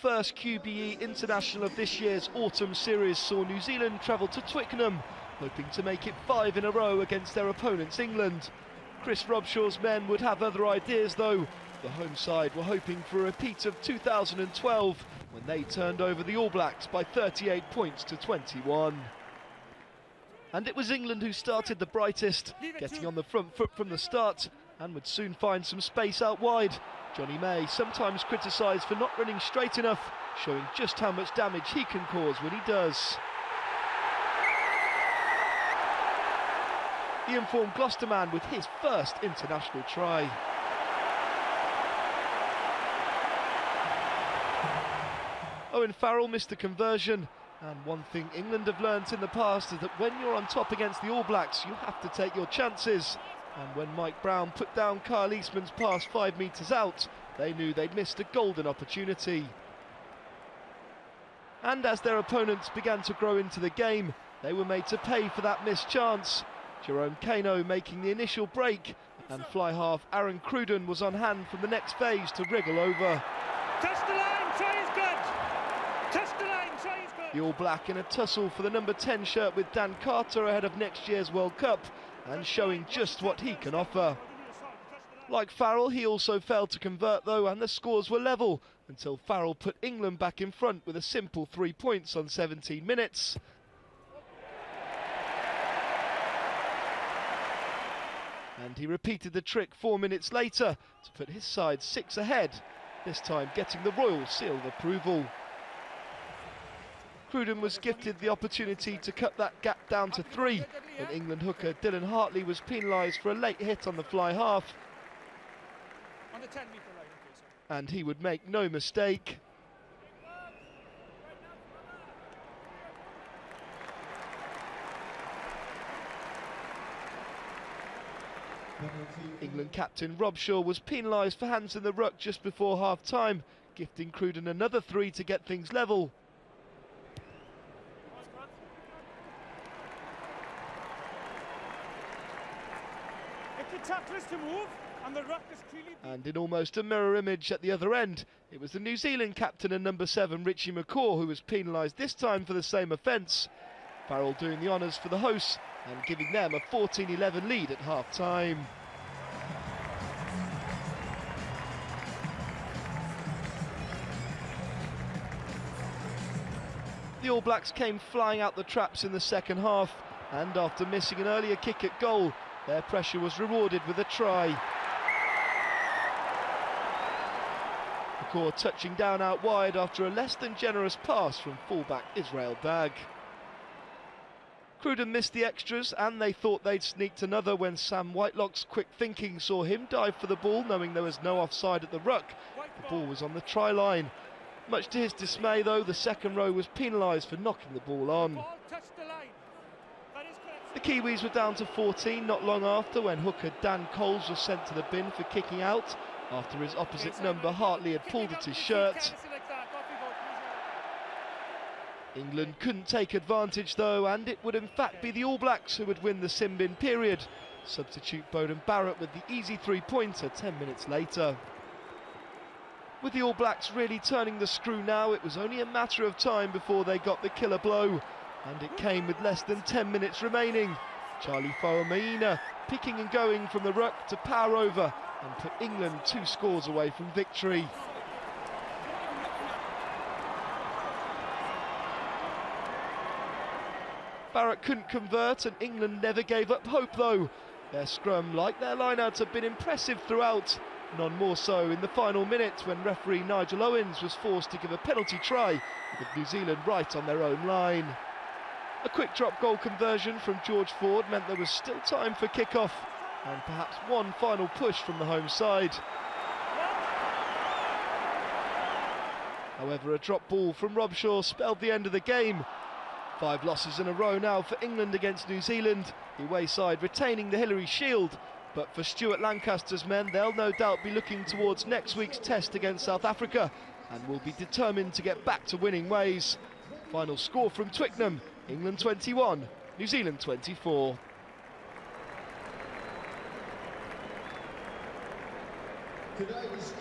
first QBE International of this year's autumn series saw New Zealand travel to Twickenham, hoping to make it 5 in a row against their opponents England. Chris Robshaw's men would have other ideas though. The home side were hoping for a repeat of 2012 when they turned over the All Blacks by 38 points to 21. And it was England who started the brightest, getting on the front foot from the start and would soon find some space out wide. Jonny May, sometimes criticised for not running straight enough, showing just how much damage he can cause when he does. The informed Gloucester man with his first international try. Owen Farrell missed the conversion, and one thing England have learnt in the past is that when you're on top against the All Blacks, you have to take your chances. And when Mike Brown put down Kyle Eastman's pass 5 metres out, they knew they'd missed a golden opportunity. And as their opponents began to grow into the game, they were made to pay for that missed chance. Jerome Kano making the initial break, and fly half Aaron Cruden was on hand from the next phase to wriggle over. Touch the line, try is good! Touch the line, try is good! The All Black in a tussle for the number 10 shirt with Dan Carter ahead of next year's World Cup, and showing just what he can offer. Like Farrell, he also failed to convert though, and the scores were level until Farrell put England back in front with a simple 3 points on 17 minutes. And he repeated the trick 4 minutes later to put his side 6 ahead, this time getting the royal seal of approval. Cruden was gifted the opportunity to cut that gap down to 3 when England hooker Dylan Hartley was penalised for a late hit on the fly half. On the 10-metre line, okay, and he would make no mistake. England captain Robshaw was penalised for hands in the ruck just before half-time, gifting Cruden another 3 to get things level. To move, and the ruck is clearly... And in almost a mirror image at the other end, it was the New Zealand captain and number 7 Richie McCaw who was penalised this time for the same offence. Farrell doing the honours for the hosts and giving them a 14-11 lead at half-time. The All Blacks came flying out the traps in the second half, and after missing an earlier kick at goal, their pressure was rewarded with a try. McCaw touching down out wide after a less than generous pass from fullback Israel Dag. Cruden missed the extras and they thought they'd sneaked another when Sam Whitelock's quick thinking saw him dive for the ball, knowing there was no offside at the ruck. The ball was on the try line. Much to his dismay though, the second row was penalised for knocking the ball on. The Kiwis were down to 14 not long after when hooker Dan Coles was sent to the bin for kicking out after his opposite number Hartley had pulled at his shirt. England couldn't take advantage though, and it would in fact be the All Blacks who would win the sin bin period. Substitute Bowden Barrett with the easy 3-pointer 10 minutes later. With the All Blacks really turning the screw now, it was only a matter of time before they got the killer blow. And it came with less than 10 minutes remaining. Charlie Fa'amaina picking and going from the ruck to power over and put England 2 scores away from victory. Barrett couldn't convert and England never gave up hope though. Their scrum, like their lineouts, have been impressive throughout. None more so in the final minute when referee Nigel Owens was forced to give a penalty try with New Zealand right on their own line. A quick drop goal conversion from George Ford meant there was still time for kick-off and perhaps one final push from the home side. However, a drop ball from Robshaw spelled the end of the game. 5 losses in a row now for England against New Zealand, the away side retaining the Hillary Shield. But for Stuart Lancaster's men, they'll no doubt be looking towards next week's test against South Africa and will be determined to get back to winning ways. Final score from Twickenham: England 21, New Zealand 24. Today's